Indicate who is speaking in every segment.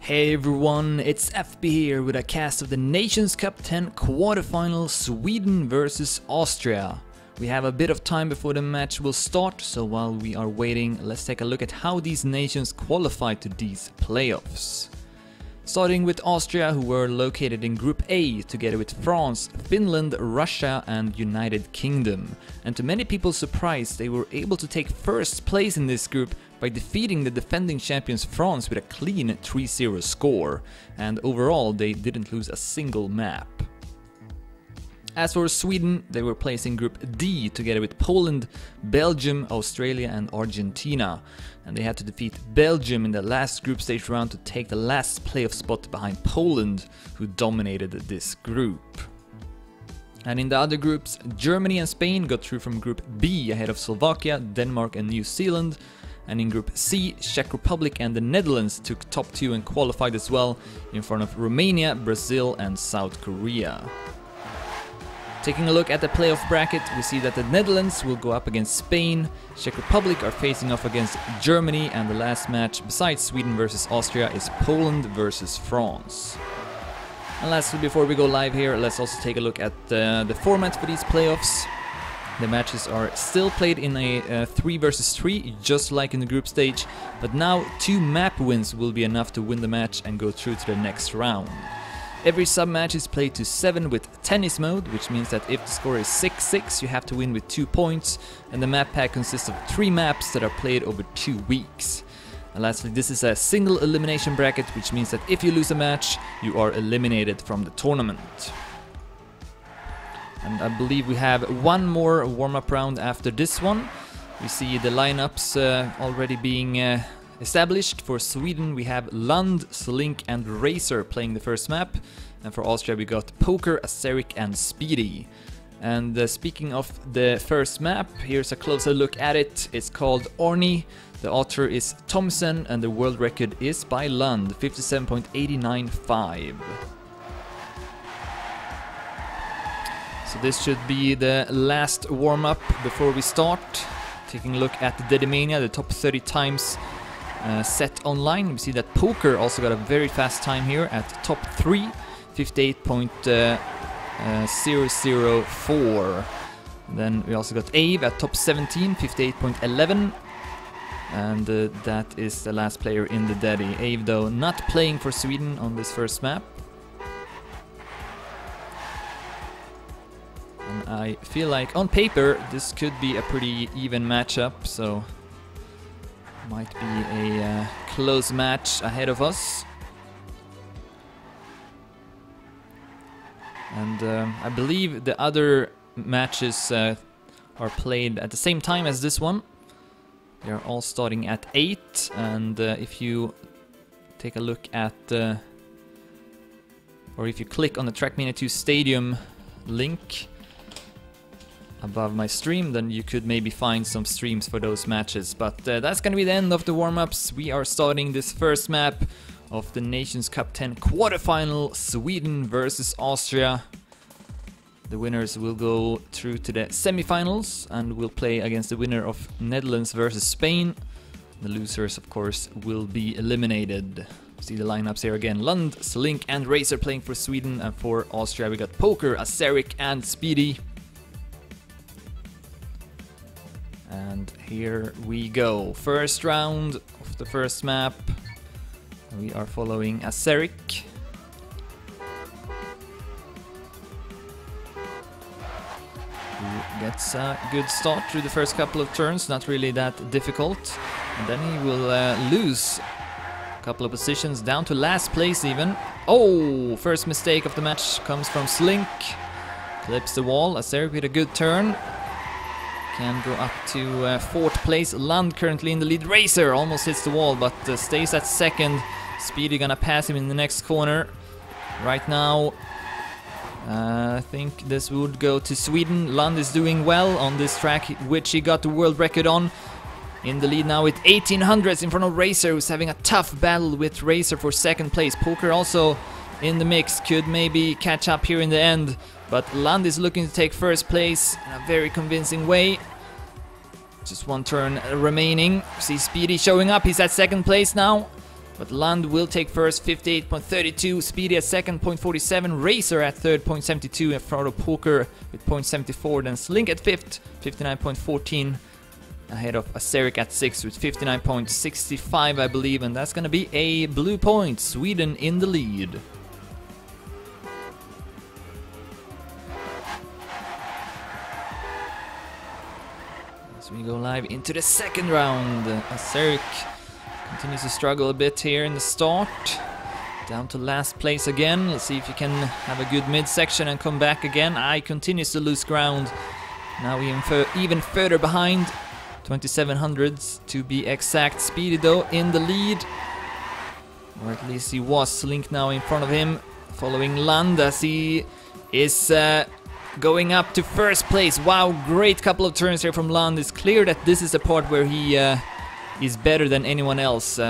Speaker 1: Hey everyone, it's FB here with a cast of the Nations Cup 10 quarterfinal Sweden versus Austria. We have a bit of time before the match will start, so while we are waiting, let's take a look at how these nations qualified to these playoffs. Starting with Austria, who were located in Group A together with France, Finland, Russia and United Kingdom. And to many people's surprise, they were able to take first place in this group by defeating the defending champions France with a clean 3-0 score. And overall, they didn't lose a single map. As for Sweden, they were placed in Group D together with Poland, Belgium, Australia and Argentina. And they had to defeat Belgium in the last group stage round to take the last playoff spot behind Poland, who dominated this group. And in the other groups, Germany and Spain got through from Group B ahead of Slovakia, Denmark and New Zealand. And in Group C, Czech Republic and the Netherlands took top 2 and qualified as well, in front of Romania, Brazil and South Korea. Taking a look at the playoff bracket, we see that the Netherlands will go up against Spain, Czech Republic are facing off against Germany, and the last match besides Sweden versus Austria is Poland versus France. And lastly, before we go live here, let's also take a look at the format for these playoffs. The matches are still played in a 3 versus 3, just like in the group stage, but now 2 map wins will be enough to win the match and go through to the next round. Every sub-match is played to 7 with tennis mode, which means that if the score is 6-6, you have to win with 2 points, and the map pack consists of 3 maps that are played over 2 weeks. And lastly, this is a single elimination bracket, which means that if you lose a match, you are eliminated from the tournament. And I believe we have one more warm-up round after this one. We see the lineups already being established. For Sweden we have Lund, Slink and Racer playing the first map, and for Austria we got Poker, Aceric and Speedy. And speaking of the first map, here's a closer look at it. It's called Orni, the author is Thompson and the world record is by Lund, 57.895. So this should be the last warm-up before we start. Taking a look at the Dedimania, the top 30 times set online. We see that Poker also got a very fast time here at top 3, 58.004. Then we also got Ave at top 17, 58.11. And that is the last player in the Dedi. Ave though not playing for Sweden on this first map. And I feel like on paper this could be a pretty even matchup, so might be a close match ahead of us. And I believe the other matches are played at the same time as this one. They are all starting at 8, and if you take a look at or if you click on the Trackmania 2 Stadium link above my stream, then you could maybe find some streams for those matches. But that's gonna be the end of the warm-ups. We are starting this first map of the Nations Cup 10 quarterfinal, Sweden versus Austria. The winners will go through to the semifinals and will play against the winner of Netherlands versus Spain. The losers, of course, will be eliminated. See the lineups here again. Lund, Slink and Racer playing for Sweden, and for Austria we got Poker, Aceric and Speedy. And here we go. First round of the first map. We are following Aceric. Who gets a good start through the first couple of turns, not really that difficult. And then he will lose a couple of positions, down to last place even. Oh, first mistake of the match comes from Slink. Clips the wall. Aceric with a good turn. Can go up to 4th place. Lund currently in the lead. Racer almost hits the wall, but stays at 2nd. Speedy gonna pass him in the next corner. Right now, I think this would go to Sweden. Lund is doing well on this track, which he got the world record on. In the lead now with 1800s in front of Racer, who's having a tough battle with Racer for 2nd place. Poker also in the mix, could maybe catch up here in the end. But Lund is looking to take 1st place in a very convincing way. Just one turn remaining. See Speedy showing up. He's at 2nd place now. But Lund will take first, 58.32, Speedy at second, 0.47, Racer at third, 0.72, and Frodo Poker with 0.74, then Slink at fifth, 59.14, ahead of Aseric at sixth with 59.65, I believe, and that's gonna be a blue point, Sweden in the lead. As we go live into the second round, Aseric continues to struggle a bit here in the start. Down to last place again. Let's see if he can have a good midsection and come back again. I continues to lose ground. Now even further behind. 2700s to be exact. Speedy though in the lead. Or at least he was. Slink now in front of him. Following Lund as he is going up to first place. Wow, great couple of turns here from Lund. It's clear that this is the part where he is better than anyone else.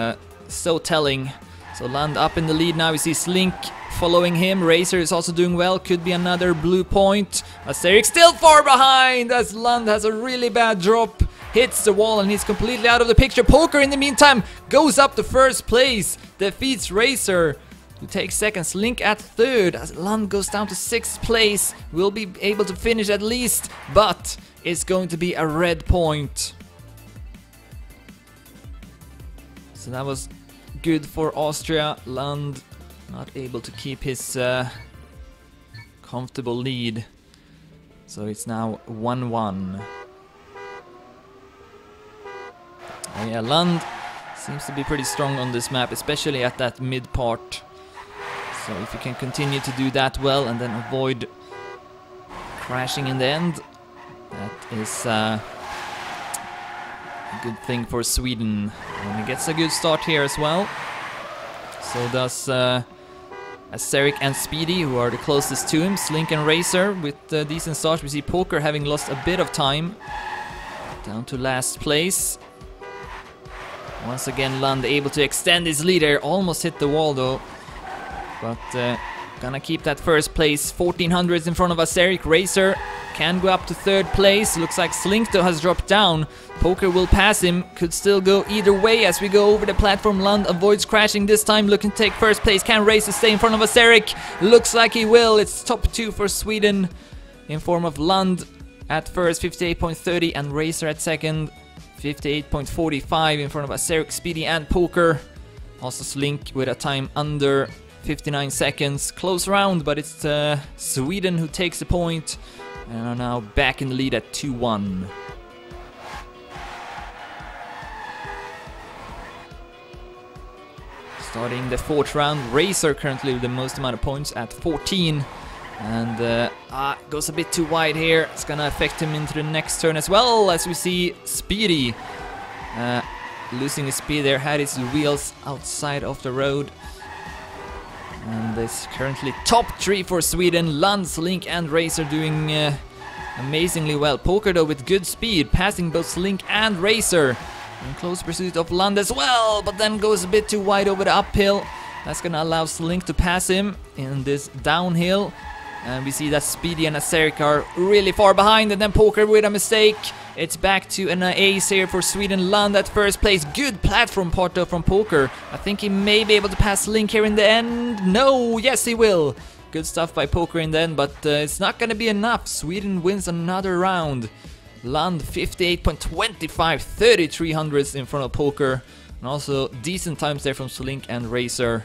Speaker 1: So telling. So Lund up in the lead now. We see Slink following him. Racer is also doing well. Could be another blue point. Aseric still far behind as Lund has a really bad drop. Hits the wall and he's completely out of the picture. Poker in the meantime goes up to first place. Defeats Racer, who takes second. Slink at third as Lund goes down to sixth place. Will be able to finish at least, but it's going to be a red point. So that was good for Austria. Lund not able to keep his comfortable lead. So it's now 1-1. Oh yeah, Lund seems to be pretty strong on this map, especially at that mid part. So if you can continue to do that well and then avoid crashing in the end, that is a good thing for Sweden. And he gets a good start here as well. So does Aseric and Speedy, who are the closest to him. Slink and Racer with decent starts. We see Poker having lost a bit of time. Down to last place. Once again, Lund able to extend his lead there. Almost hit the wall though. But gonna keep that first place. 1400s in front of Aseric. Racer can go up to third place. Looks like Slink though has dropped down. Poker will pass him. Could still go either way as we go over the platform. Lund avoids crashing this time. Looking to take first place. Can Racer stay in front of Aseric? Looks like he will. It's top two for Sweden in form of Lund at first, 58.30, and Racer at second, 58.45 in front of Aseric, Speedy and Poker. Also Slink with a time under 59 seconds. Close round, but it's Sweden who takes the point and are now back in the lead at 2-1. Starting the fourth round, Racer currently with the most amount of points at 14. And goes a bit too wide here. It's gonna affect him into the next turn as well, as we see Speedy losing his speed there, had his wheels outside of the road. And it's currently top three for Sweden. Lund, Slink and Racer doing amazingly well. Poker though with good speed, passing both Slink and Racer. In close pursuit of Lund as well, but then goes a bit too wide over the uphill. That's gonna allow Slink to pass him in this downhill. And we see that Speedy and Aseric are really far behind, and then Poker with a mistake. It's back to an ace here for Sweden. Lund at first place. Good platform part though from Poker. I think he may be able to pass Link here in the end. No, yes he will. Good stuff by Poker in the end, but it's not going to be enough. Sweden wins another round. Lund 58.25, 3300s in front of Poker. And also decent times there from Slink and Racer.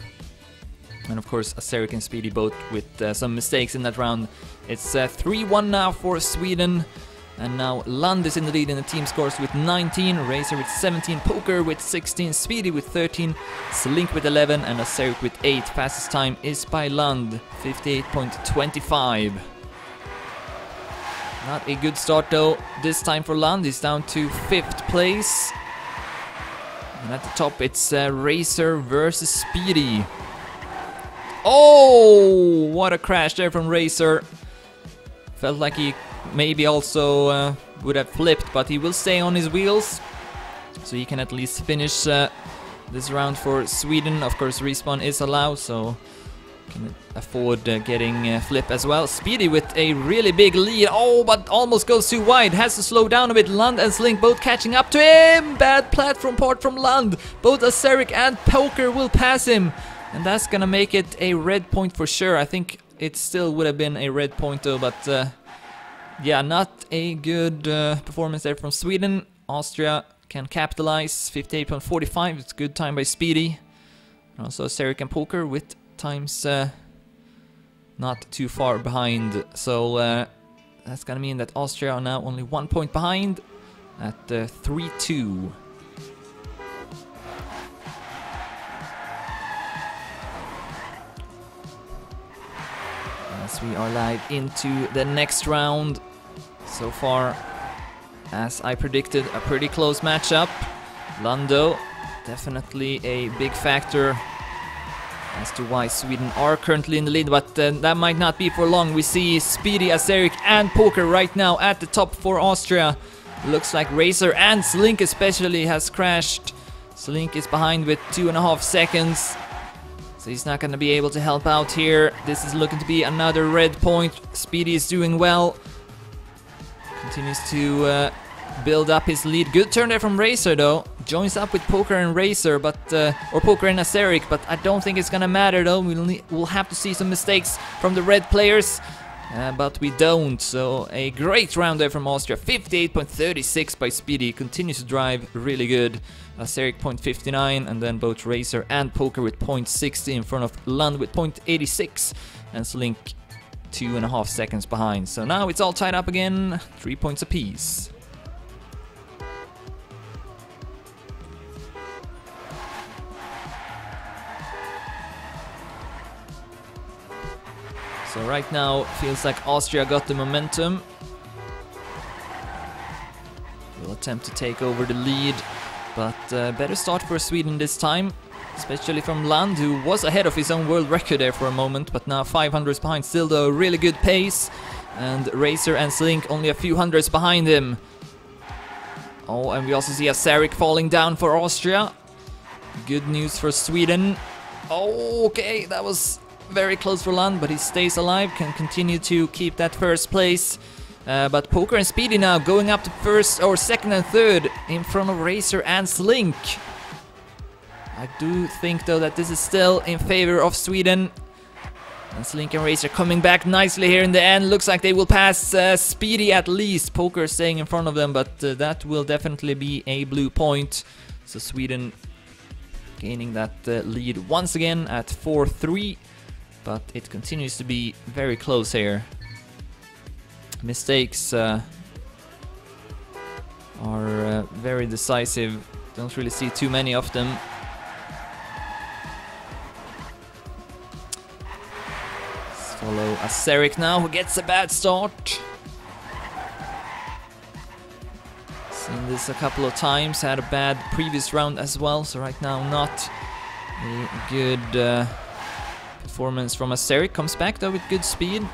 Speaker 1: And of course Aseric and Speedy both with some mistakes in that round. It's 3-1 now for Sweden. And now Lund is in the lead in the team scores with 19, Racer with 17, Poker with 16, Speedy with 13, Slink with 11 and Aseric with 8. Fastest time is by Lund, 58.25. Not a good start though this time for Lund. He's down to 5th place. And at the top it's Racer versus Speedy. Oh, what a crash there from Racer. Felt like he maybe also would have flipped, but he will stay on his wheels. So he can at least finish this round for Sweden. Of course, respawn is allowed, so Can afford getting Flip as well. Speedy with a really big lead. Oh, but almost goes too wide. Has to slow down a bit. Lund and Slink both catching up to him. Bad platform part from Lund. Both Acerric and Poker will pass him. And that's gonna make it a red point for sure. I think it still would have been a red point though, but yeah, not a good performance there from Sweden. Austria can capitalize. 58.45. It's good time by Speedy. And also Acerric and Poker with times not too far behind, so that's gonna mean that Austria are now only 1 point behind at 3-2. As we are live into the next round, so far, as I predicted, a pretty close matchup. Lando, definitely a big factor as to why Sweden are currently in the lead, but that might not be for long. We see Speedy, Acerric and Poker right now at the top for Austria. Looks like Racer and Slink especially has crashed. Slink is behind with 2.5 seconds, so he's not going to be able to help out here. This is looking to be another red point. Speedy is doing well. Continues to build up his lead. Good turn there from Racer though. Joins up with Poker and Racer, but or Poker and Acerric, but I don't think it's gonna matter though. We'll have to see some mistakes from the red players, but we don't. So a great round there from Austria. 58.36 by Speedy. Continues to drive really good. Acerric 0.59, and then both Racer and Poker with 0.60 in front of Lund with 0.86, and Slink 2.5 seconds behind. So now it's all tied up again. 3 points apiece. So right now, feels like Austria got the momentum. Will attempt to take over the lead, but better start for Sweden this time, especially from Lund, who was ahead of his own world record there for a moment, but now 500s behind. Still though, really good pace, and Racer and Slink only a few hundreds behind him. Oh, and we also see Acerric falling down for Austria. Good news for Sweden. Oh, okay, that was very close for Lund, but he stays alive, can continue to keep that first place. But Poker and Speedy now going up to first or second and third in front of Racer and Slink. I do think though that this is still in favor of Sweden. And Slink and Racer coming back nicely here in the end. Looks like they will pass Speedy at least. Poker staying in front of them, but that will definitely be a blue point. So Sweden gaining that lead once again at 4-3. But it continues to be very close here. Mistakes are very decisive. Don't really see too many of them. Let's follow Acerric now, who gets a bad start. Seen this a couple of times, had a bad previous round as well, so right now not a good performance from Acerric. Comes back though with good speed.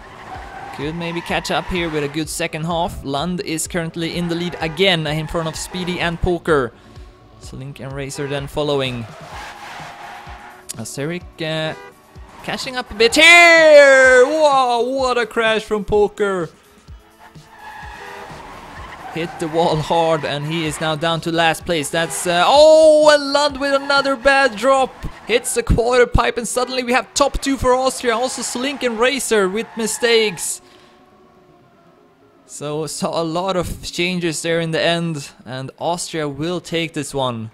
Speaker 1: Could maybe catch up here with a good second half. Lund is currently in the lead again in front of Speedy and Poker. Slink and Racer then following. Acerric catching up a bit here! Wow, what a crash from Poker! Hit the wall hard, and he is now down to last place. That's oh, and Lund with another bad drop. Hits the quarter pipe, and suddenly we have top two for Austria. Also Slink and Racer with mistakes. So saw a lot of changes there in the end, and Austria will take this one.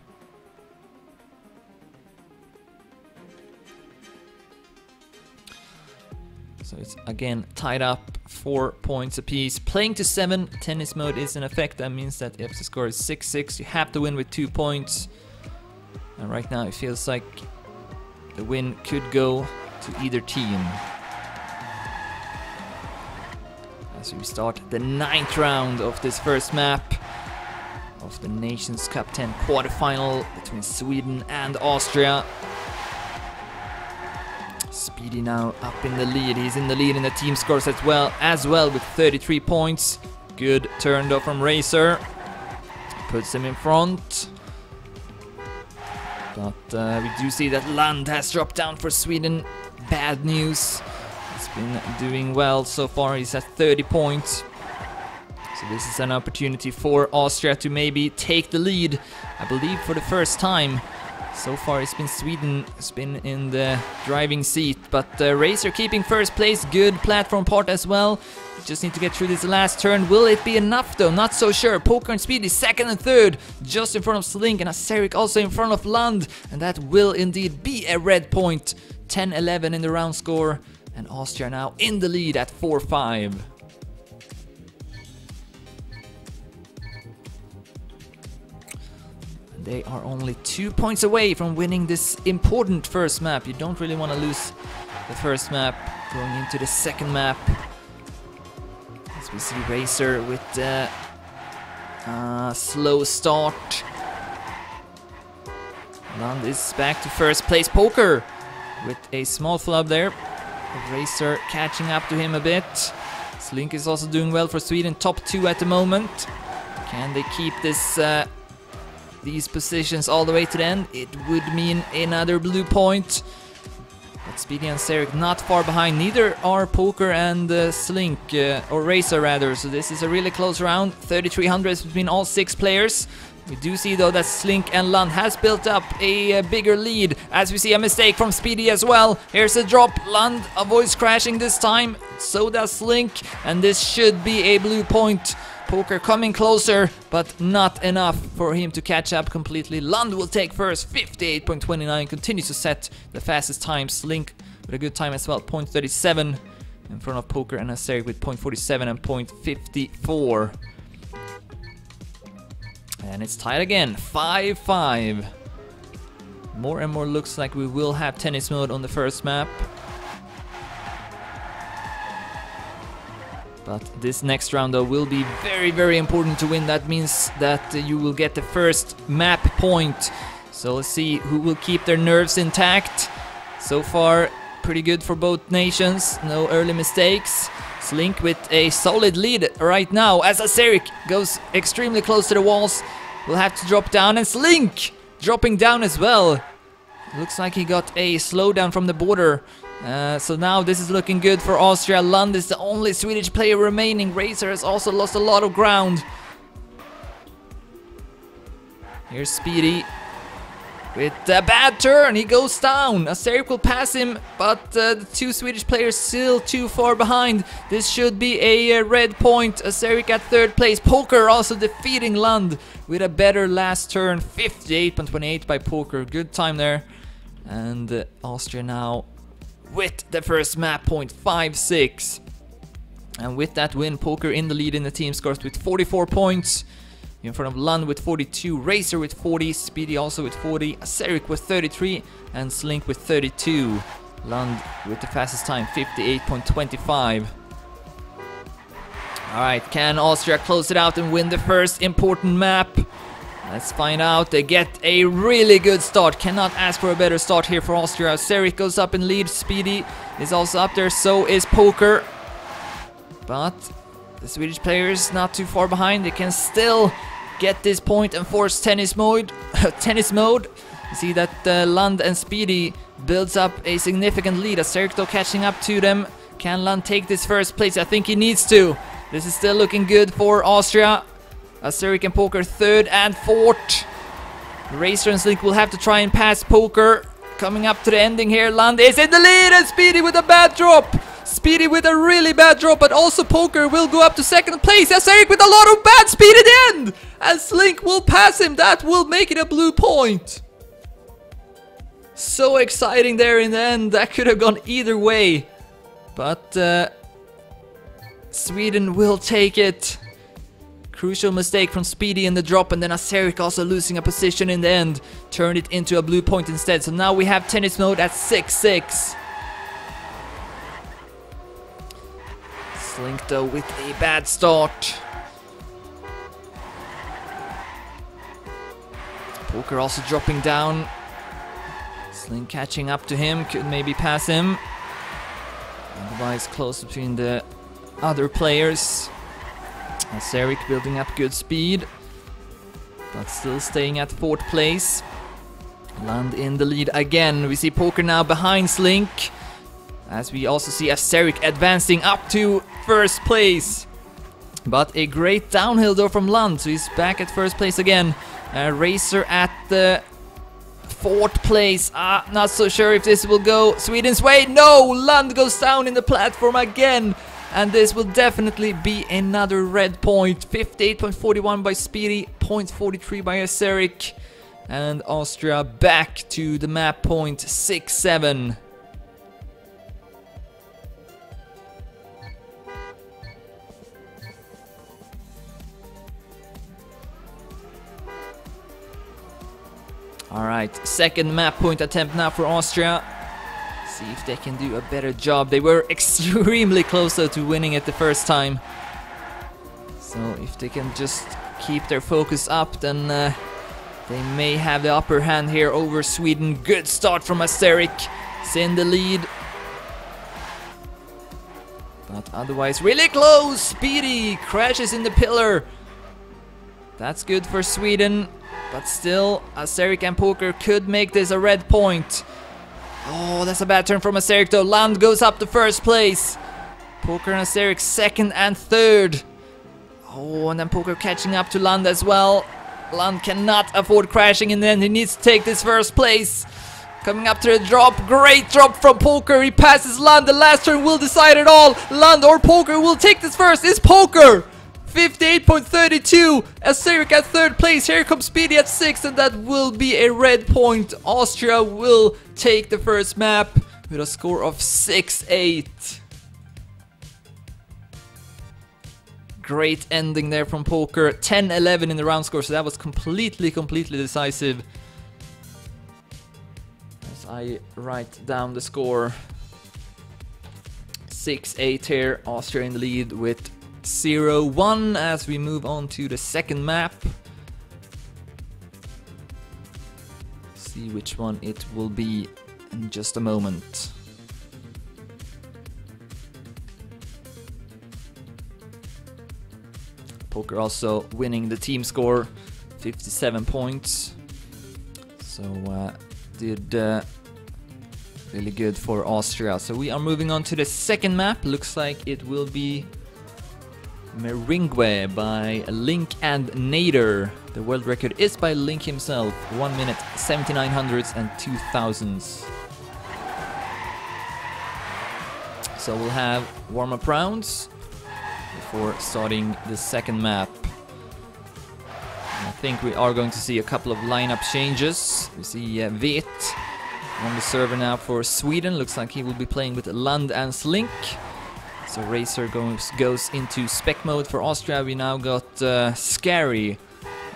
Speaker 1: So it's again tied up, 4 points apiece. Playing to 7, tennis mode is in effect. That means that if the score is 6-6, you have to win with 2 points. And right now it feels like the win could go to either team. As we start the 9th round of this first map of the Nations Cup 10 quarterfinal between Sweden and Austria. Speedy now up in the lead. He's in the lead in the team scores as well with 33 points. Good turn though from Racer. Puts him in front. But we do see that Lund has dropped down for Sweden. Bad news. He's been doing well so far. He's at 30 points. So this is an opportunity for Austria to maybe take the lead, I believe for the first time. So far it's been Sweden who's been in the driving seat, but Racer keeping first place, good platform part as well. Just need to get through this last turn. Will it be enough though? Not so sure. Poker and Speedy second and third, just in front of Slink, and Aserik also in front of Lund, and that will indeed be a red point. 10-11 in the round score, and Austria now in the lead at 4-5. They are only 2 points away from winning this important first map. You don't really want to lose the first map going into the second map. As we see Racer with the slow start. Lund is back to first place. Poker with a small flub there. Racer catching up to him a bit. Slink is also doing well for Sweden, top 2 at the moment. Can they keep this these positions all the way to the end? It would mean another blue point. But Speedy and Aserik not far behind. Neither are Poker and Slink, or Racer rather. So this is a really close round. 3,300 between all 6 players. We do see though that Slink and Lund has built up a bigger lead, as we see a mistake from Speedy as well. Here's a drop. Lund avoids crashing this time. So does Slink, and this should be a blue point. Poker coming closer, but not enough for him to catch up completely. Lund will take first, 58.29, continues to set the fastest time. Slink with a good time as well, 0.37 in front of Poker and Aserik with 0.47 and 0.54. And it's tied again, 5-5. More and more looks like we will have tennis mode on the first map. But this next round though will be very, very important to win. That means that you will get the first map point. So let's see who will keep their nerves intact. So far, pretty good for both nations. No early mistakes. Slink with a solid lead right now as Aserik goes extremely close to the walls. Will have to drop down, and Slink dropping down as well. Looks like he got a slowdown from the border. So now this is looking good for Austria. Lund is the only Swedish player remaining. Racer has also lost a lot of ground. Here's Speedy with a bad turn. He goes down. Aserik will pass him, but the 2 Swedish players still too far behind. This should be a red point. Aserik at 3rd place. Poker also defeating Lund with a better last turn. 58.28 by Poker. Good time there. And Austria now with the first map point, 5-6. And with that win, Poker in the lead in the team scores with 44 points. In front of Lund with 42, Racer with 40, Speedy also with 40, Aserik with 33, and Slink with 32. Lund with the fastest time, 58.25. Alright, can Austria close it out and win the first important map? Let's find out. They get a really good start. Cannot ask for a better start here for Austria. Aserik goes up in lead. Speedy is also up there. So is Poker. But the Swedish players not too far behind. They can still get this point and force tennis mode. You see that Lund and Speedy builds up a significant lead. Aserik though catching up to them. Can Lund take this first place? I think he needs to. This is still looking good for Austria. Aserik and Poker 3rd and 4th. Racer and Slink will have to try and pass Poker. Coming up to the ending here, Lund is in the lead, and Speedy with a bad drop. Speedy with a really bad drop, but also Poker will go up to 2nd place. Aserik with a lot of bad speed at the end, and Slink will pass him. That will make it a blue point. So exciting there in the end. That could have gone either way, but Sweden will take it. Crucial mistake from Speedy in the drop, and then Aserik also losing a position in the end. Turned it into a blue point instead. So now we have tennis mode at 6-6. Slink though with a bad start. Poker also dropping down. Slink catching up to him. Could maybe pass him. Otherwise close between the other players. Aserik building up good speed, but still staying at 4th place. Lund in the lead again. We see Poker now behind Slink, as we also see Asterik advancing up to first place. But a great downhill though from Lund, so he's back at first place again. Racer at the fourth place. Not so sure if this will go Sweden's way. No, Lund goes down in the platform again. And this will definitely be another red point. 58.41 by Speedy, 0.43 by Asterik. And Austria back to the map point 6-7. Alright, second map point attempt now for Austria. See if they can do a better job. They were extremely close though to winning it the first time. So if they can just keep their focus up, then they may have the upper hand here over Sweden. Good start from Asterik. He's in the lead. But otherwise really close. Speedy crashes in the pillar. That's good for Sweden. But still, Asterik and Poker could make this a red point. Oh, that's a bad turn from Asterik though. Lund goes up to first place. Poker and Asterik second and third. Oh, and then Poker catching up to Lund as well. Lund cannot afford crashing, and then he needs to take this first place. Coming up to the drop. Great drop from Poker. He passes Lund. The last turn will decide it all. Lund or Poker will take this first. It's Poker. 58.32. Asterik at third place. Here comes Speedy at 6th, and that will be a red point. Austria will take the first map with a score of 6-8. Great ending there from Poker. 10-11 in the round score, so that was completely decisive. As I write down the score, 6-8 here. Austria in the lead with 0-1 as we move on to the second map. See which one it will be in just a moment. Poker also winning the team score, 57 points. So did really good for Austria. So we are moving on to the second map. Looks like it will be Meringwe by Link and Nader. The world record is by Link himself. 1 minute, 79 hundredths and 2 thousandths. So we'll have warm-up rounds before starting the second map. And I think we are going to see a couple of lineup changes. We see Vet on the server now for Sweden. Looks like he will be playing with Lund and Slink. So Racer goes into spec mode for Austria. We now got Scary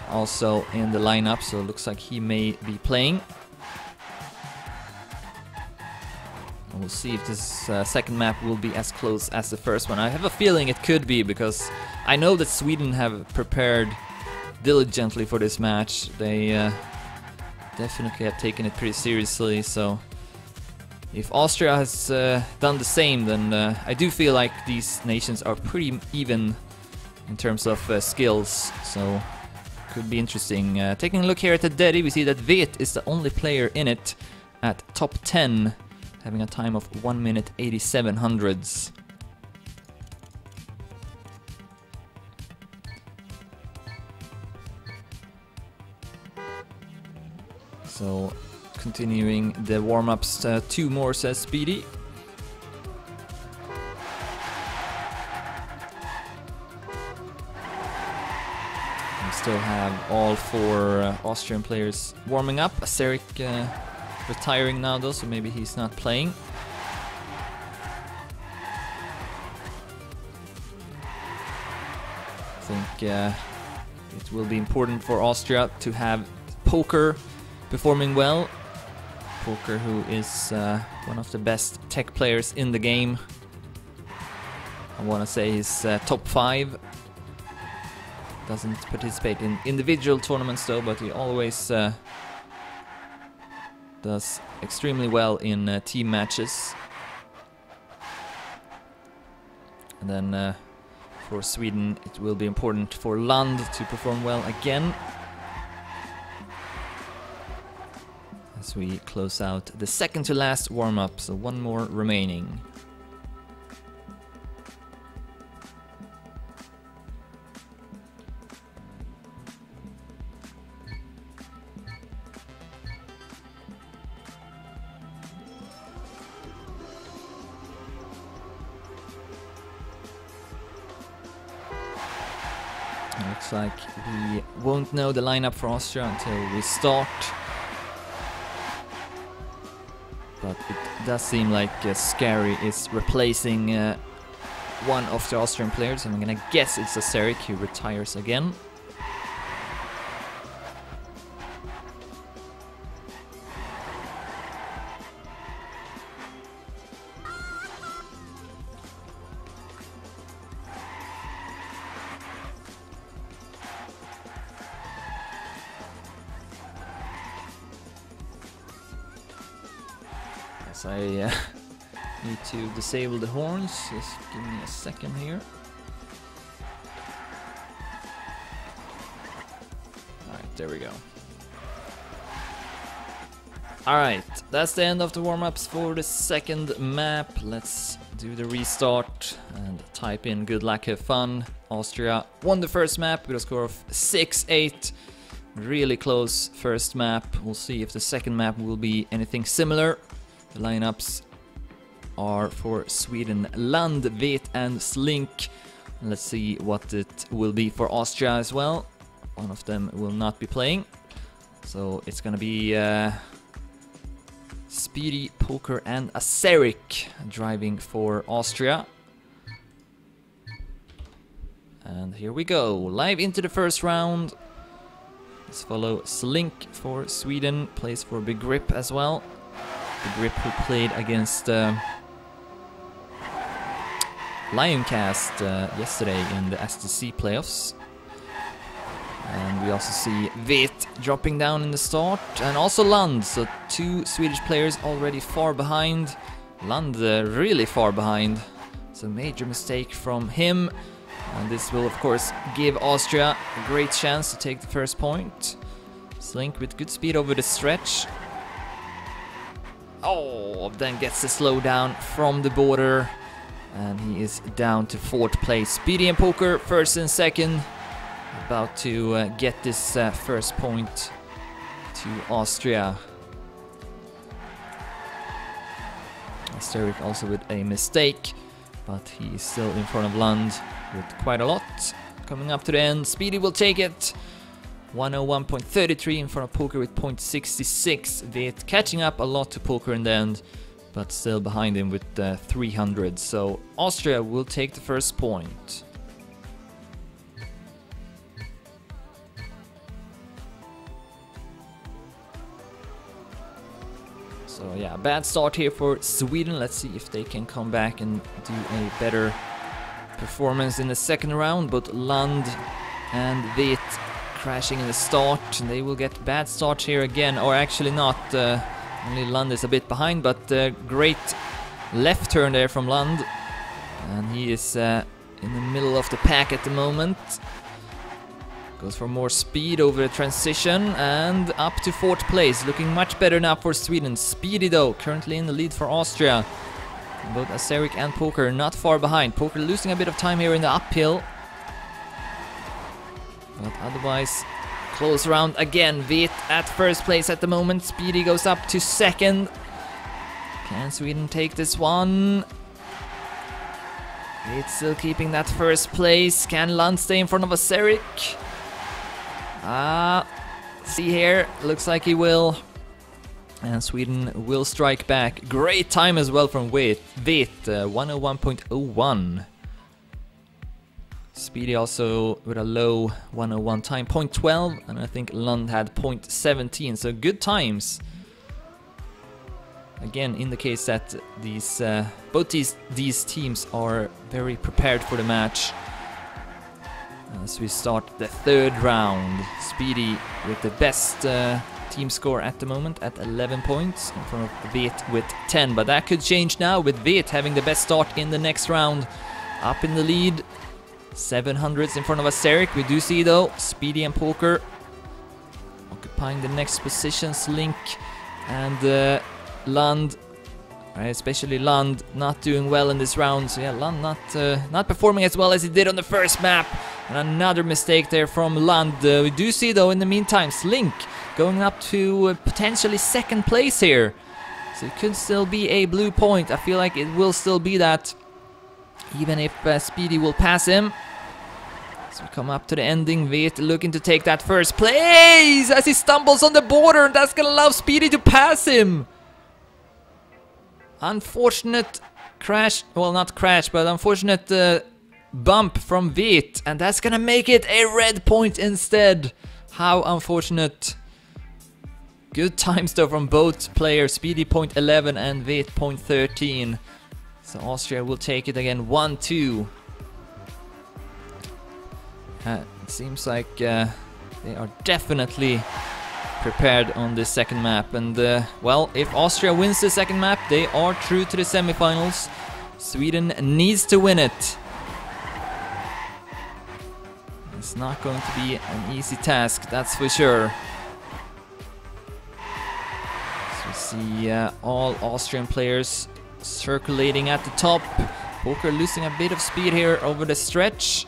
Speaker 1: also in the lineup, so it looks like he may be playing. And we'll see if this second map will be as close as the first one. I have a feeling it could be, because I know that Sweden have prepared diligently for this match. They definitely have taken it pretty seriously, so if Austria has done the same, then I do feel like these nations are pretty even in terms of skills, so could be interesting. Taking a look here at the Daddy, we see that Vet is the only player in it at top 10, having a time of 1 minute 87 hundredths. So continuing the warm-ups, 2 more, says Speedy. We still have all 4 Austrian players warming up. Asterik retiring now though, so maybe he's not playing. I think it will be important for Austria to have Poker performing well. Poker, who is one of the best tech players in the game. I want to say he's top 5. Doesn't participate in individual tournaments though, but he always does extremely well in team matches. And then for Sweden it will be important for Lund to perform well again. we close out the second to last warm-up, so one more remaining. Looks like we won't know the lineup for Austria until we start. But it does seem like Scary is replacing one of the Austrian players, and I'm gonna guess it's Aserik who retires again. I need to disable the horns, just give me a second here. Alright, there we go. Alright, that's the end of the warm-ups for the second map. Let's do the restart and type in good luck, have fun. Austria won the first map with a score of 6-8. Really close first map. We'll see if the second map will be anything similar. The lineups are for Sweden: Land, Vet and Slink. Let's see what it will be for Austria as well. One of them will not be playing. So it's gonna be Speedy, Poker and Aserik driving for Austria. And here we go, live into the first round. Let's follow Slink for Sweden, plays for Big Grip as well. The Grip who played against Lioncast yesterday in the STC playoffs. And we also see Vet dropping down in the start, and also Land, so two Swedish players already far behind. Land really far behind, so major mistake from him. And this will of course give Austria a great chance to take the first point. Slink with good speed over the stretch. Oh, then gets the slowdown from the border, and he is down to fourth place. Speedy and Poker first and second, about to get this first point to Austria. Asterik also with a mistake, but he is still in front of Land with quite a lot. Coming up to the end, Speedy will take it. 101.33 in front of Poker with 0.66. Vet catching up a lot to Poker in the end, but still behind him with 300. So Austria will take the first point. So yeah, bad start here for Sweden. Let's see if they can come back and do a better performance in the second round. But Land and Vet crashing in the start, and they will get bad start here again, or actually not. Only Land is a bit behind, but great left turn there from Land, and he is in the middle of the pack at the moment. Goes for more speed over the transition and up to fourth place, looking much better now for Sweden. Speedy though, currently in the lead for Austria. Both Aserik and Poker not far behind. Poker losing a bit of time here in the uphill, but otherwise, close round again. Vet at first place at the moment. Speedy goes up to second. Can Sweden take this one? Vet still keeping that first place. Can Land stay in front of Aserik? See here, looks like he will. And Sweden will strike back. Great time as well from Vet. 101.01. Speedy also with a low 101 time, 0.12, and I think Land had 0.17, so good times. Again, indicates that these both these teams are very prepared for the match. As we start the third round, Speedy with the best team score at the moment at 11 points, in front of Vet with 10, but that could change now with Vet having the best start in the next round. Up in the lead. 700s in front of Aserik. We do see though Speedy and Poker occupying the next position. Slink And Lund, especially Lund, not doing well in this round. So yeah, Lund not performing as well as he did on the first map. And another mistake there from Lund. We do see though in the meantime Slink going up to potentially second place here. So it could still be a blue point. I feel like it will still be that, even if Speedy will pass him. So we come up to the ending. Vet looking to take that first place as he stumbles on the border, and that's gonna allow Speedy to pass him. Unfortunate crash, well not crash, but unfortunate bump from Vet, and that's gonna make it a red point instead. How unfortunate. Good times though from both players, Speedy .11 and Vet .13. So Austria will take it again 1-2. It seems like they are definitely prepared on this second map. And well, if Austria wins the second map, they are through to the semifinals. Sweden needs to win it. It's not going to be an easy task, that's for sure. So we see all Austrian players circulating at the top. Poker losing a bit of speed here over the stretch.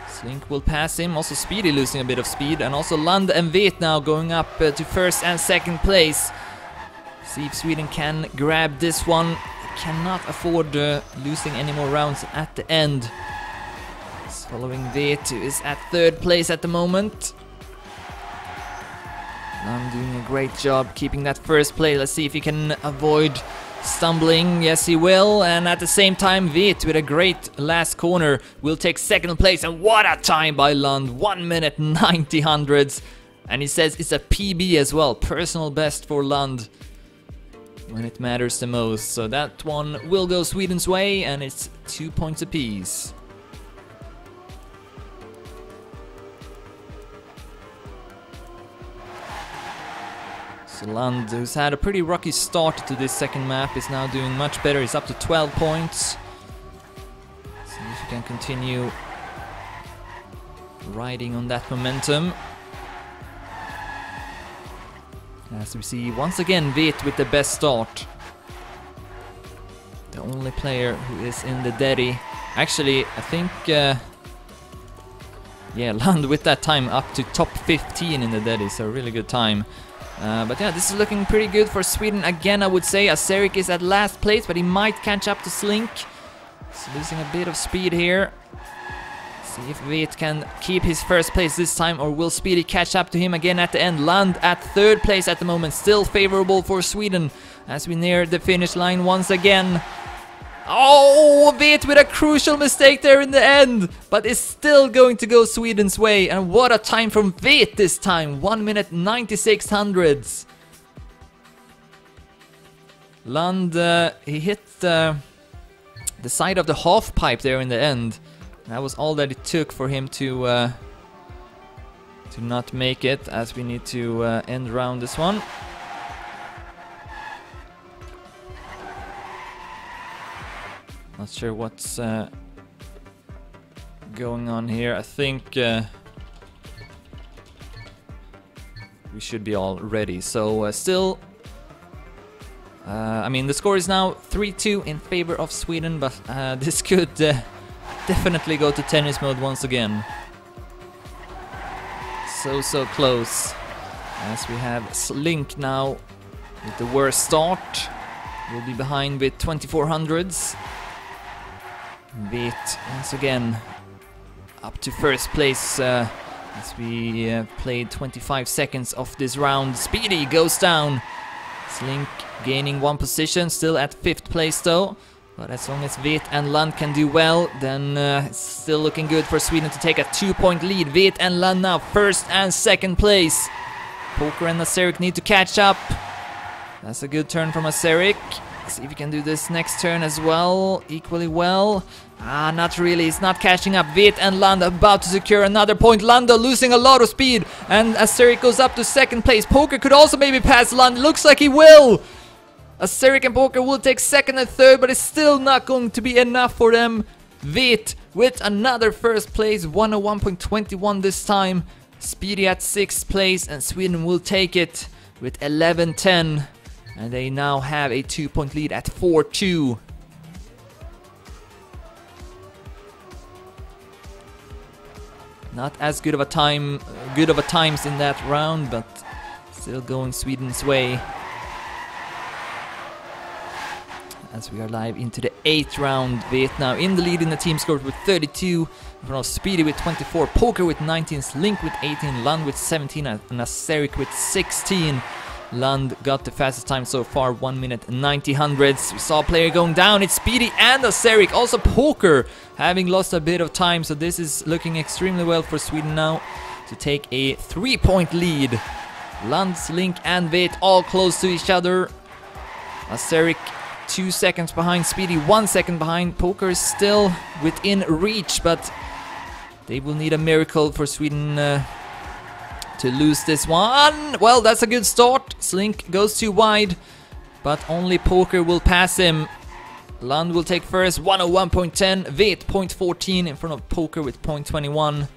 Speaker 1: Slink will pass him, also Speedy losing a bit of speed, and also Lund and Vet now going up to first and second place. See if Sweden can grab this one. They cannot afford losing any more rounds at the end. It's following Vet, who is at third place at the moment. Lund doing a great job keeping that first place. Let's see if he can avoid stumbling. Yes, he will. And at the same time, Vet with a great last corner will take second place. And what a time by Lund, 1 minute 90 hundredths. And he says it's a PB as well, personal best for Lund when it matters the most. So that one will go Sweden's way, and it's 2 points apiece. So Lund, who's had a pretty rocky start to this second map, is now doing much better. He's up to 12 points. See if he can continue riding on that momentum. As we see once again Vet with the best start. The only player who is in the Daddy. Actually, I think yeah, Lund with that time up to top 15 in the Daddy, so really good time. But yeah, this is looking pretty good for Sweden again, I would say. Aserik is at last place, but he might catch up to Slink. He's losing a bit of speed here. See if Vet can keep his first place this time, or will Speedy catch up to him again at the end. Lund at third place at the moment, still favorable for Sweden as we near the finish line once again. Oh, Vet with a crucial mistake there in the end, but it's still going to go Sweden's way. And what a time from Vet this time, 1 minute 96 hundredths. Lund, he hit the side of the half pipe there in the end. That was all that it took for him to not make it, as we need to end round this one. Not sure what's going on here. I think we should be all ready. So still, I mean, the score is now 3-2 in favor of Sweden, but this could definitely go to tennis mode once again. So close. As we have Slink now with the worst start. We'll be behind with 2400s. Vet once again up to first place as we played 25 seconds of this round. Speedy goes down. Slink gaining 1 position, still at 5th place though. But as long as Vet and Lund can do well, then it's still looking good for Sweden to take a 2-point lead. Vet and Lund now first and second place. Poker and Aserik need to catch up. That's a good turn from Aserik. See if he can do this next turn as well, equally well. Not really, he's not catching up. Vet and Lund about to secure another point. Lund losing a lot of speed, and Aserik goes up to second place. Poker could also maybe pass Lund, looks like he will. Aserik and Poker will take second and third, but it's still not going to be enough for them. Vet with another first place, 101.21 this time. Speedy at 6th place, and Sweden will take it with 11-10. And they now have a 2-point lead at 4-2. Not as good of a times in that round, but still going Sweden's way. As we are live into the 8th round, Vietnam in the lead in the team score with 32. In front of Speedy with 24, Poker with 19, Slink with 18, Lund with 17, and Aserik with 16. Lund got the fastest time so far, 1 minute 90 hundredths. We saw a player going down, it's Speedy and Aserik. Also Poker having lost a bit of time, so this is looking extremely well for Sweden now to take a 3-point lead. Lund, Slink and Vit all close to each other. Aserik 2 seconds behind Speedy, 1 second behind. Poker is still within reach, but they will need a miracle for Sweden to lose this one. Well, that's a good start. Slink goes too wide, but only Poker will pass him. Lund will take first, 101.10. Vit 0.14 in front of Poker with 0.21.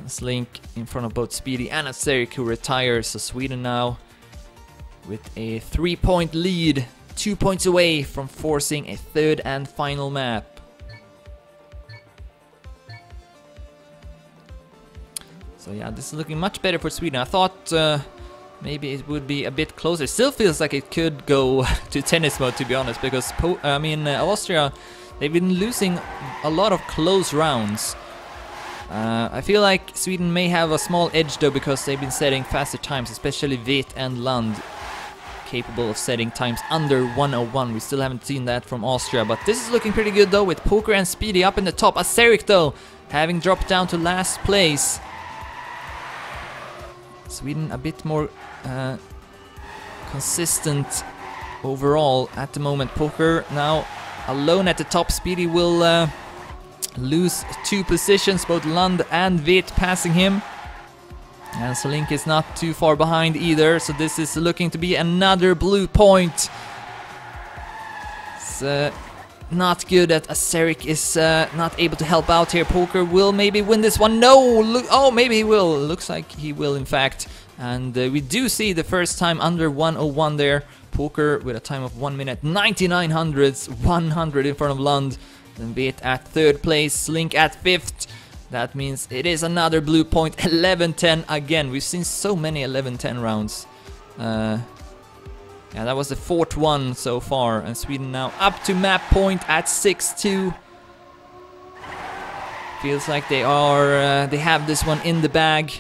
Speaker 1: Slink in front of both Speedy and Aserik, who retires. So Sweden now with a 3-point lead, 2 points away from forcing a third and final map. So yeah, this is looking much better for Sweden. I thought maybe it would be a bit closer. Still feels like it could go to tennis mode, to be honest, because Austria, they've been losing a lot of close rounds. I feel like Sweden may have a small edge though, because they've been setting faster times, especially Vit and Lund, capable of setting times under 101. We still haven't seen that from Austria, but this is looking pretty good though, with Poker and Speedy up in the top. Aserik though, having dropped down to last place. Sweden a bit more consistent overall at the moment. Poker now alone at the top. Speedy will lose 2 positions, both Lund and Vit passing him. And Slink is not too far behind either, so this is looking to be another blue point. It's not good that Aserik is not able to help out here. Poker will maybe win this one. No! Oh, maybe he will. Looks like he will, in fact. And we do see the first time under 101 there. Poker with a time of 1 minute 99 hundredths, 100 in front of Lund. Then Vit at 3rd place, Slink at 5th. That means it is another blue point, 11-10 again. We've seen so many 11-10 rounds. Yeah, that was the 4th one so far, and Sweden now up to map point at 6-2. Feels like they have this one in the bag.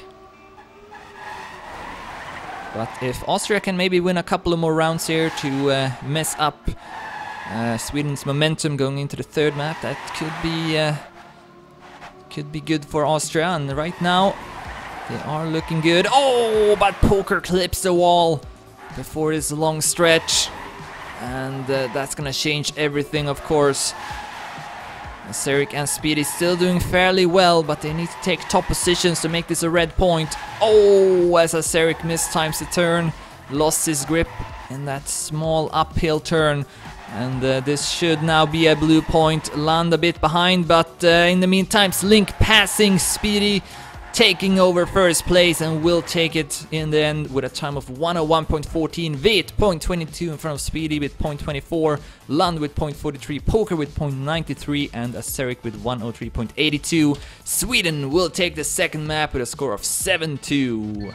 Speaker 1: But if Austria can maybe win a couple of more rounds here to mess up Sweden's momentum going into the 3rd map, that could be good for Austria. And right now they are looking good. Oh, but Poker clips the wall before this long stretch, and that's gonna change everything, of course. Aserik and Speedy still doing fairly well, but they need to take top positions to make this a red point. Oh, as Aserik mistimes the turn, lost his grip in that small uphill turn, and this should now be a blue point. Land a bit behind, but in the meantime, Slink passing Speedy, taking over 1st place, and will take it in the end with a time of 101.14. Vit 0.22 in front of Speedy with 0.24, Lund with 0.43, Poker with 0.93, and Aserik with 103.82. Sweden will take the 2nd map with a score of 7-2.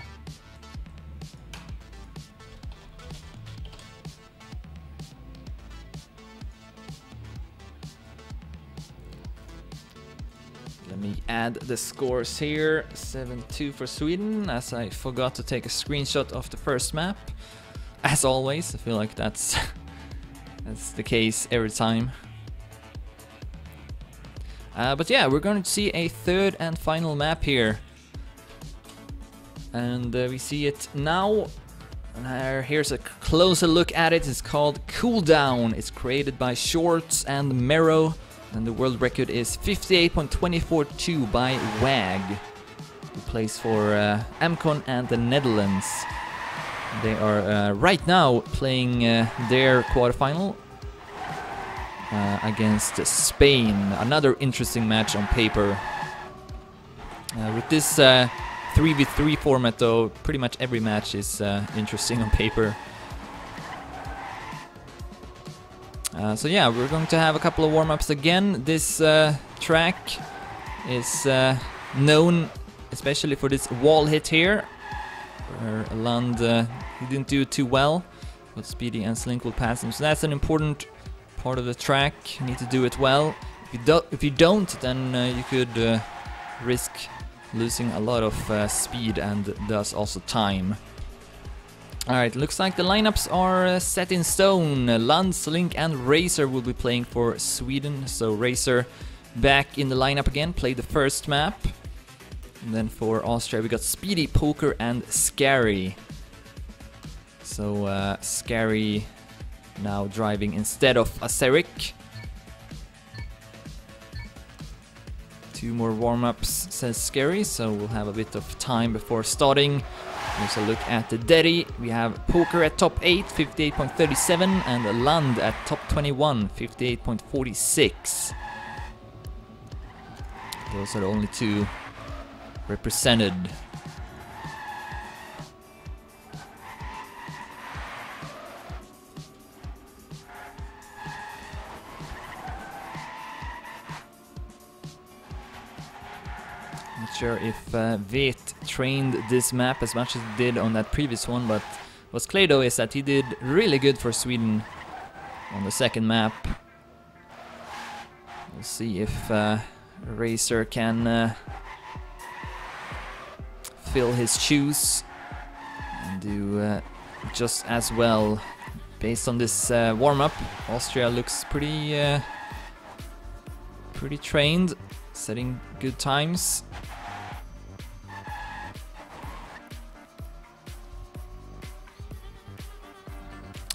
Speaker 1: Let me add the scores here. 7-2 for Sweden, as I forgot to take a screenshot of the 1st map. As always, I feel like that's the case every time. But yeah, we're going to see a 3rd and final map here. And we see it now. Here's a closer look at it. It's called Cool Down. It's created by Shorts and Mero. And the world record is 58.242 by WAG, who plays for Amcon and the Netherlands. They are right now playing their quarterfinal against Spain. Another interesting match on paper. With this 3v3 format though, pretty much every match is interesting on paper. So yeah, we're going to have a couple of warm-ups again. This track is known especially for this wall hit here, where Lund he didn't do it too well, but Speedy and Slink will pass him. So that's an important part of the track. You need to do it well. If you don't, then you could risk losing a lot of speed and thus also time. Alright, looks like the lineups are set in stone. Lund, Slink and Racer will be playing for Sweden. So Racer back in the lineup again, played the first map. And then for Austria we got Speedy, Poker and Scary. So Scary now driving instead of Acerik. 2 more warm-ups, says Scary, so we'll have a bit of time before starting. Here's a look at the Derry. We have Poker at top 8, 58.37, and Lund at top 21, 58.46. Those are the only 2 represented. Not sure if Vet trained this map as much as he did on that previous one, but what's clear though is that he did really good for Sweden on the second map. We'll see if Racer can fill his shoes and do just as well. Based on this warm-up, Austria looks pretty trained, setting good times.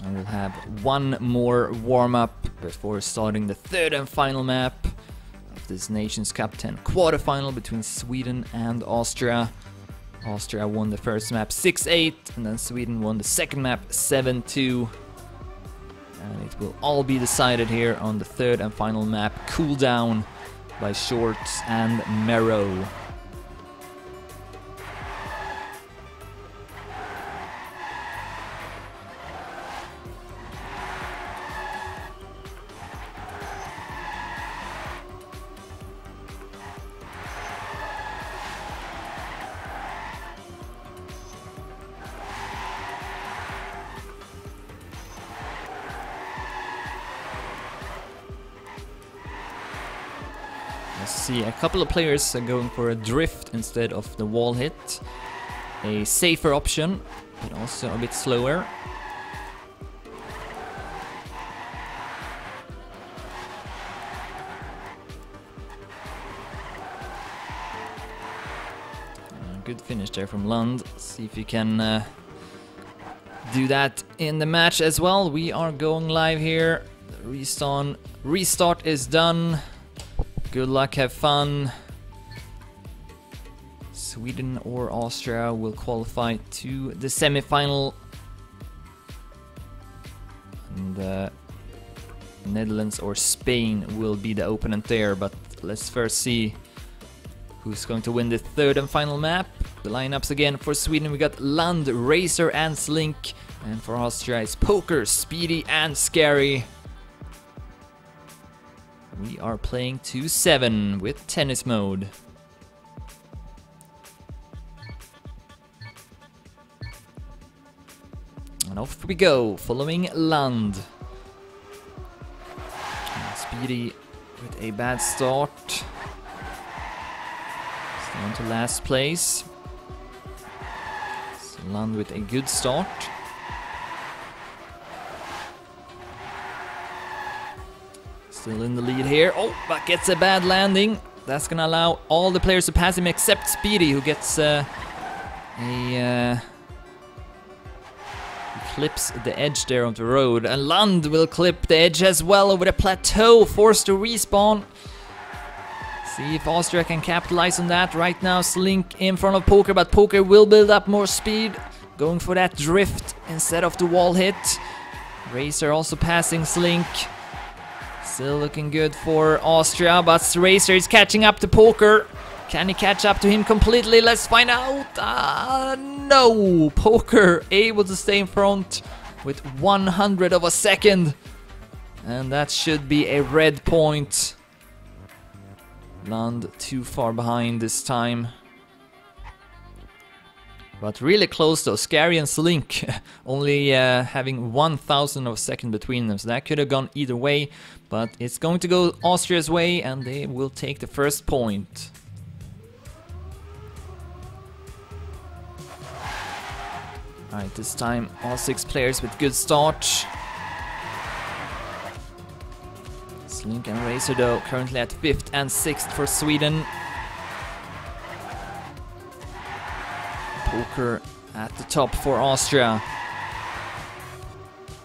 Speaker 1: And we'll have 1 more warm-up before starting the 3rd and final map of this Nations Cup 10 quarterfinal between Sweden and Austria. Austria won the first map 6-8, and then Sweden won the second map 7-2. And it will all be decided here on the 3rd and final map, Cool Down by Shorts and Merrow. See, a couple of players are going for a drift instead of the wall hit. A safer option, but also a bit slower. Good finish there from Lund. See if you can do that in the match as well. We are going live here. The restart is done. Good luck, have fun. Sweden or Austria will qualify to the semi-final. And Netherlands or Spain will be the opponent there. But let's first see who's going to win the 3rd and final map. The lineups again for Sweden, we got Lund, Racer and Slink. And for Austria it's Poker, Speedy and Scary. We are playing 2-7 with tennis mode. And off we go, following Lund. And Speedy with a bad start. Down to last place. So Lund with a good start. Still in the lead here. Oh, but gets a bad landing. That's gonna allow all the players to pass him except Speedy, who gets clips the edge there of the road. And Lund will clip the edge as well over the plateau, forced to respawn. See if Austria can capitalize on that. Right now Slink in front of Poker, but Poker will build up more speed, going for that drift instead of the wall hit. Racer also passing Slink. Still looking good for Austria, but Racer is catching up to Poker. Can he catch up to him completely? Let's find out. No! Poker able to stay in front with 100 of a second. and that should be a red point. Lund too far behind this time. But really close though, Scary and Slink only having 1,000 of a second between them, so that could have gone either way, but it's going to go Austria's way and they will take the first point. Alright, this time all 6 players with good start. Slink and Racer though currently at 5th and 6th for Sweden. Poker at the top for Austria.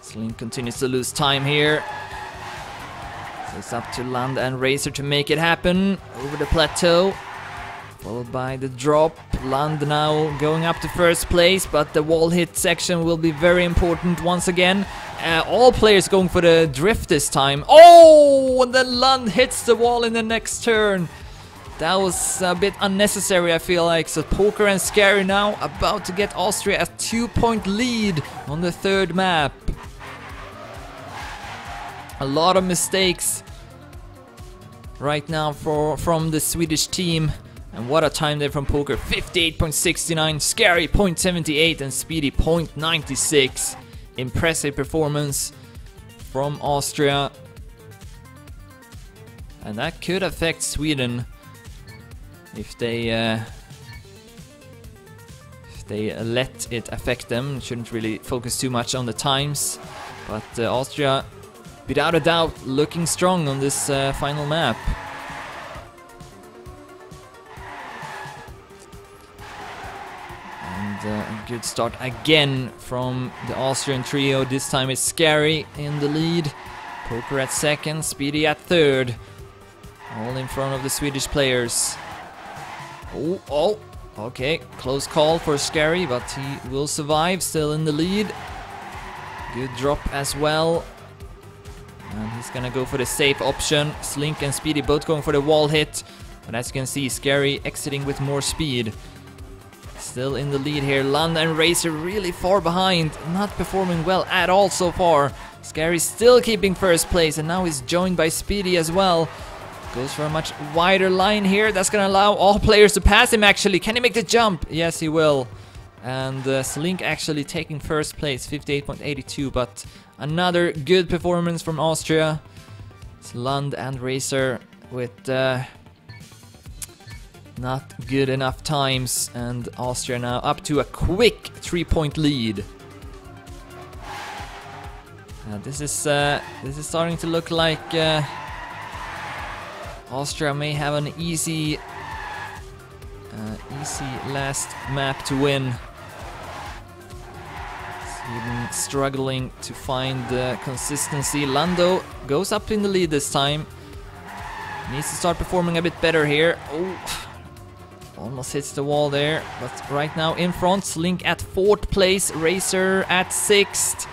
Speaker 1: Slink continues to lose time here. So it's up to Lund and Racer to make it happen over the plateau. Followed by the drop. Lund now going up to first place, but the wall hit section will be very important once again. All players going for the drift this time. Oh, and then Lund hits the wall in the next turn. That was a bit unnecessary, I feel like. So Poker and Scary now about to get Austria a 2-point lead on the third map. A lot of mistakes right now from the Swedish team. And what a time there from Poker. 58.69, Scary 0.78 and Speedy 0.96. Impressive performance from Austria. And that could affect Sweden if they let it affect them. Shouldn't really focus too much on the times. But Austria, without a doubt, looking strong on this final map. A good start again from the Austrian trio. This time it's Scary in the lead, Poker at 2nd, Speedy at 3rd. All in front of the Swedish players. Oh, okay, close call for Scary, but he will survive, still in the lead. Good drop as well. And he's gonna go for the safe option. Slink and Speedy both going for the wall hit. But as you can see, Scary exiting with more speed. Still in the lead here. Lund and Racer really far behind. Not performing well at all so far. Scary still keeping first place, and now he's joined by Speedy as well. Goes for a much wider line here. That's gonna allow all players to pass him actually. Can he make the jump? Yes, he will. And Slink actually taking first place, 58.82, but another good performance from Austria. It's Lund and Racer with not good enough times, and Austria now up to a quick 3-point lead. This is starting to look like Austria may have an easy last map to win. Sweden struggling to find consistency. Lando goes up in the lead this time. Needs to start performing a bit better here. Oh. Almost hits the wall there, but right now in front, Slink at 4th place, Racer at 6th.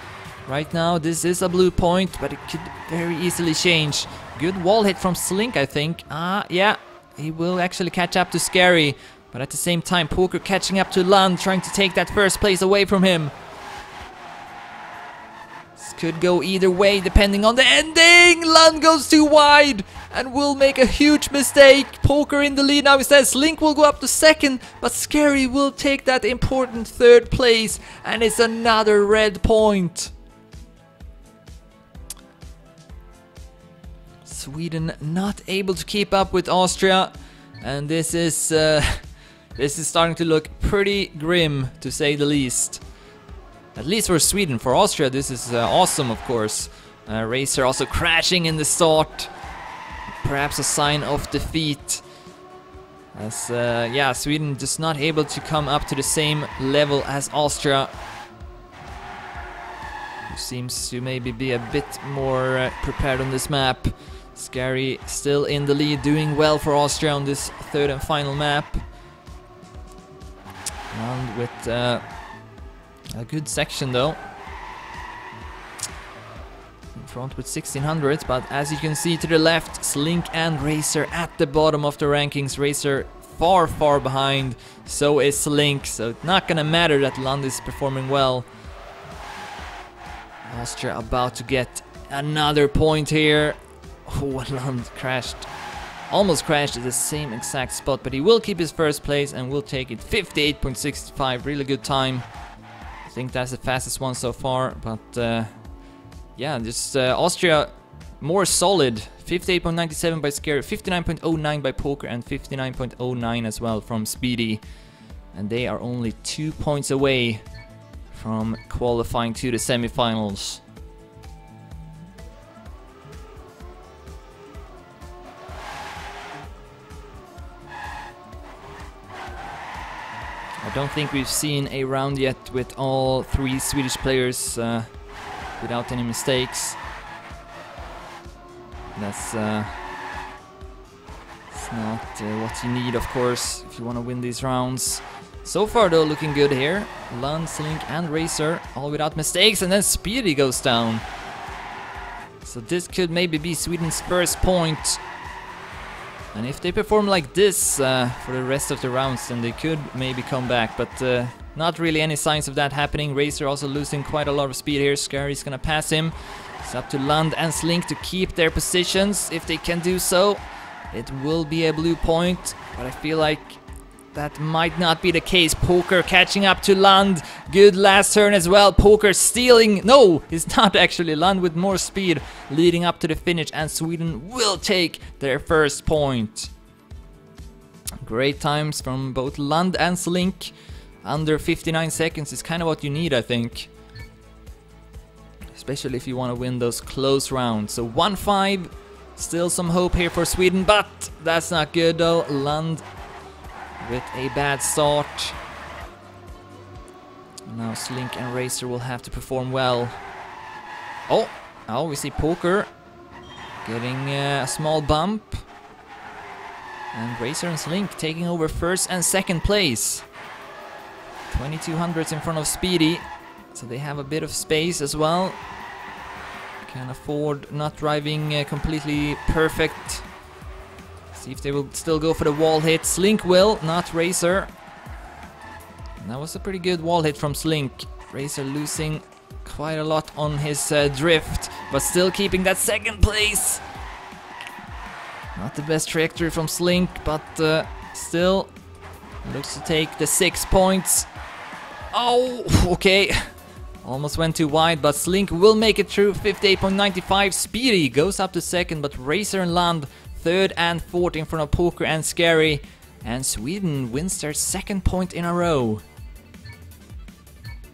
Speaker 1: Right now this is a blue point, but it could very easily change. Good wall hit from Slink, I think. Yeah, he will actually catch up to Scary, but at the same time Poker catching up to Lund, trying to take that first place away from him. This could go either way depending on the ending. Lund goes too wide and will make a huge mistake. Poker in the lead now instead. Slink will go up to 2nd, but Scary will take that important 3rd place, and it's another red point. Sweden not able to keep up with Austria, and this is starting to look pretty grim, to say the least. At least for Sweden. For Austria this is awesome, of course. Racer also crashing in the start. Perhaps a sign of defeat. As yeah, Sweden just not able to come up to the same level as Austria, who seems to maybe be a bit more prepared on this map. Scary still in the lead, doing well for Austria on this 3rd and final map. And with a good section though. In front with 1600, but as you can see to the left, Slink and Racer at the bottom of the rankings. Racer far behind, so is Slink, so it's not gonna matter that Lund is performing well. Austria about to get another point here. Oh, Lund crashed. Almost crashed at the same exact spot, but he will keep his first place and will take it. 58.65, really good time. I think that's the fastest one so far, but yeah, just Austria more solid. 58.97 by Scary, 59.09 by Poker, and 59.09 as well from Speedy. And they are only 2 points away from qualifying to the semifinals. I don't think we've seen a round yet with all 3 Swedish players without any mistakes. That's it's not what you need, of course, if you want to win these rounds. So far, though, looking good here. Lund, Slink, and Racer, all without mistakes, and then Speedy goes down. So this could maybe be Sweden's first point. And if they perform like this for the rest of the rounds, then they could maybe come back, but not really any signs of that happening. Racer also losing quite a lot of speed here. Scary's gonna pass him. It's up to Lund and Slink to keep their positions. If they can do so, it will be a blue point, but I feel like that might not be the case. Poker catching up to Lund. Good last turn as well. Poker stealing. No, it's not actually. Lund with more speed leading up to the finish, and Sweden will take their first point. Great times from both Lund and Slink. Under 59 seconds is kind of what you need, I think. Especially if you want to win those close rounds. So 1-5. Still some hope here for Sweden, but that's not good though. Lund with a bad start. Now Slink and Racer will have to perform well. Oh, we see Poker getting a small bump. And Racer and Slink taking over first and second place. 2200s in front of Speedy. So they have a bit of space as well. Can afford not driving completely perfect. See if they will still go for the wall hit. Slink will, not Racer. And that was a pretty good wall hit from Slink. Racer losing quite a lot on his drift, but still keeping that second place. Not the best trajectory from Slink, but still looks to take the 6 points. Oh, okay. Almost went too wide, but Slink will make it through. 58.95. Speedy goes up to second, but Racer and Lund third and fourth in front of Poker and Scary. And Sweden wins their second point in a row.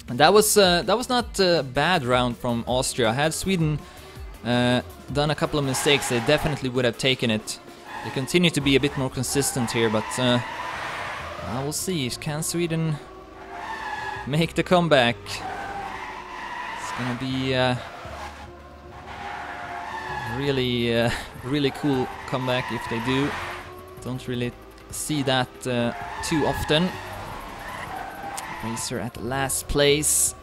Speaker 1: And that was not a bad round from Austria. Had Sweden done a couple of mistakes, they definitely would have taken it. They continue to be a bit more consistent here, but I will see. Can Sweden make the comeback? It's gonna be really cool comeback if they do. Don't really see that too often. Racer at last place.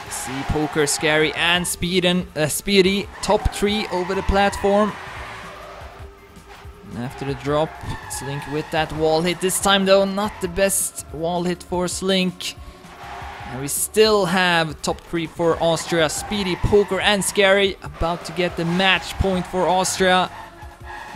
Speaker 1: See Poker, Scary, and Speedy top 3 over the platform. And after the drop, Slink with that wall hit. This time though, not the best wall hit for Slink. And we still have top 3 for Austria. Speedy, Poker, and Scary about to get the match point for Austria.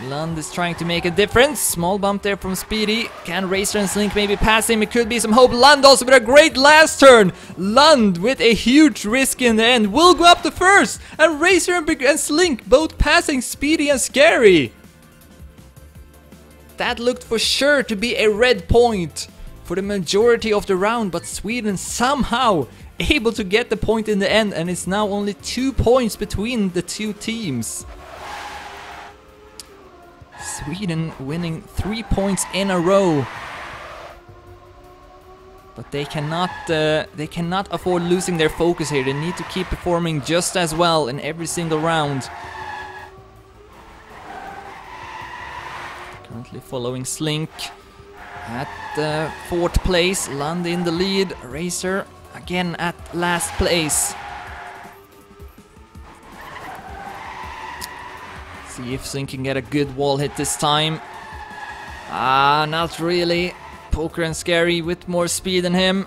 Speaker 1: Lund is trying to make a difference. Small bump there from Speedy. Can Racer and Slink maybe pass him? It could be some hope. Lund also with a great last turn. Lund with a huge risk in the end will go up to first. And Racer and Slink both passing Speedy and Scary. That looked for sure to be a red point for the majority of the round, but Sweden somehow able to get the point in the end, and it's now only 2 points between the two teams. Sweden winning 3 points in a row, but they cannot afford losing their focus here. They need to keep performing just as well in every single round. Currently following Slink at 4th place. Lund in the lead. Racer again at last place. See if Slink can get a good wall hit this time. Not really. Poker and Scary with more speed than him.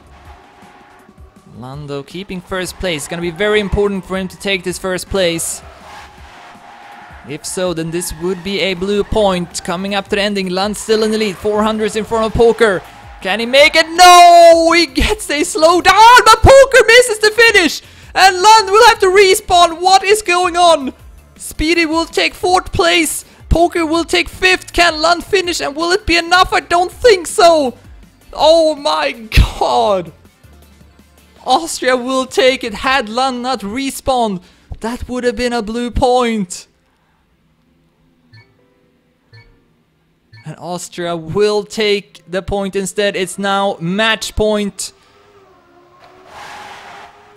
Speaker 1: Lando keeping first place. It's gonna be very important for him to take this first place. If so, then this would be a blue point. Coming up to the ending, Lund still in the lead. 400s in front of Poker. Can he make it? No! He gets a slow down, but Poker misses the finish! And Lund will have to respawn. What is going on? Speedy will take 4th place. Poker will take 5th. Can Lund finish? And will it be enough? I don't think so. Oh my god. Austria will take it. Had Lund not respawned, that would have been a blue point. And Austria will take the point instead. It's now match point.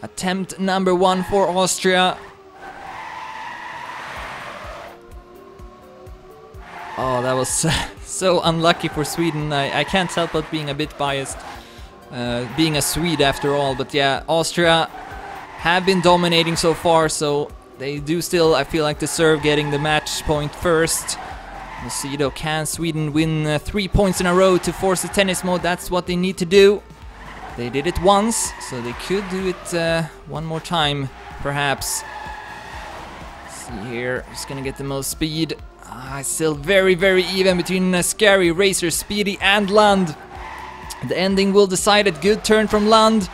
Speaker 1: Attempt number 1 for Austria. Oh, that was so unlucky for Sweden. I can't help but being a bit biased. Being a Swede after all. But yeah, Austria have been dominating so far. So they do still, I feel like, deserve getting the match point first. We'll see though, can Sweden win 3 points in a row to force the tennis mode? That's what they need to do. They did it once, so they could do it one more time, perhaps. Let's see here, just gonna get the most speed. Still very, very even between Scary, Racer, Speedy and Lund. The ending will decide it. Good turn from Lund.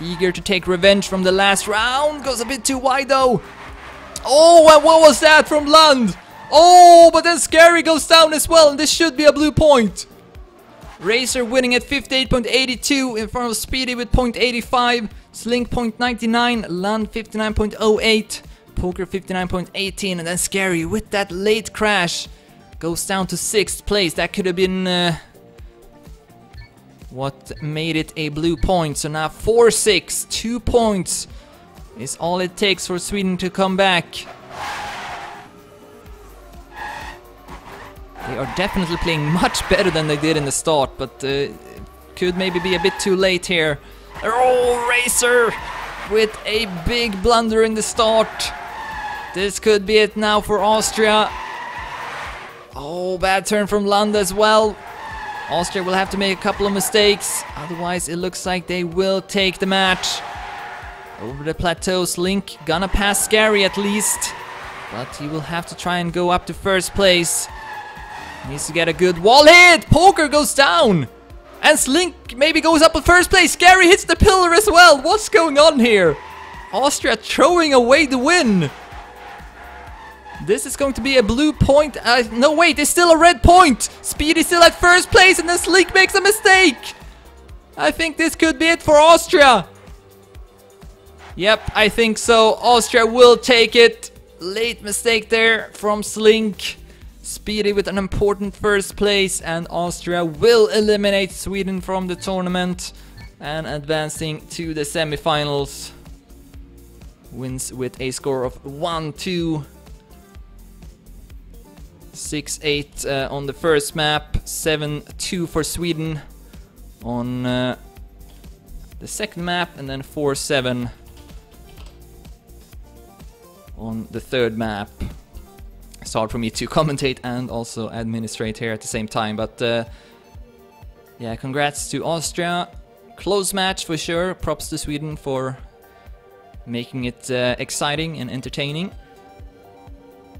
Speaker 1: Eager to take revenge from the last round. Goes a bit too wide though. Oh, and what was that from Lund? Oh, but then Scary goes down as well, and this should be a blue point. Racer winning at 58.82 in front of Speedy with 0.85. Slink 0.99, Lund 59.08, Poker 59.18, and then Scary with that late crash goes down to 6th place. That could have been what made it a blue point. So now 4-6, 2 points is all it takes for Sweden to come back. They are definitely playing much better than they did in the start, but could maybe be a bit too late here. Oh, Racer with a big blunder in the start. This could be it now for Austria. Oh, bad turn from Lund as well. Austria will have to make a couple of mistakes, otherwise it looks like they will take the match. Over the plateau, Slink gonna pass Scary at least, but he will have to try and go up to 1st place. Needs to get a good wall hit. Poker goes down. And Slink maybe goes up at 1st place. Scary hits the pillar as well. What's going on here? Austria throwing away the win. This is going to be a blue point. No, wait, it's still a red point. Speedy still at 1st place and then Slink makes a mistake. I think this could be it for Austria. Yep, I think so. Austria will take it. Late mistake there from Slink. Speedy with an important 1st place, and Austria will eliminate Sweden from the tournament and advancing to the semifinals. Wins with a score of 1-2. 6-8 on the first map, 7-2 for Sweden on the second map, and then 4-7 on the third map. It's hard for me to commentate and also administrate here at the same time, but yeah, congrats to Austria. Close match for sure. Props to Sweden for making it exciting and entertaining.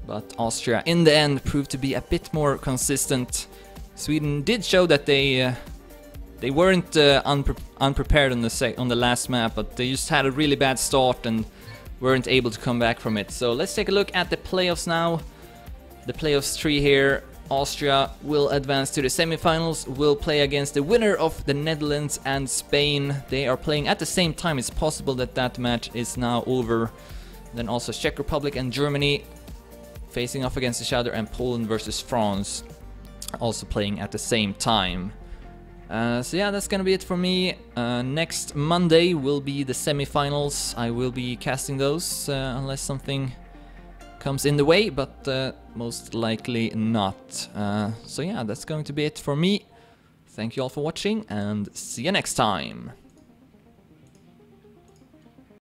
Speaker 1: But Austria, in the end, proved to be a bit more consistent. Sweden did show that they weren't unprepared on the last map, but they just had a really bad start and weren't able to come back from it. So let's take a look at the playoffs now. The playoffs tree here. Austria will advance to the semifinals, will play against the winner of the Netherlands and Spain. They are playing at the same time. It's possible that that match is now over. Then also Czech Republic and Germany facing off against each other, and Poland versus France also playing at the same time. So yeah, that's gonna be it for me. Next Monday will be the semifinals. I will be casting those unless something comes in the way, but most likely not. So yeah, that's going to be it for me. Thank you all for watching and see you next time.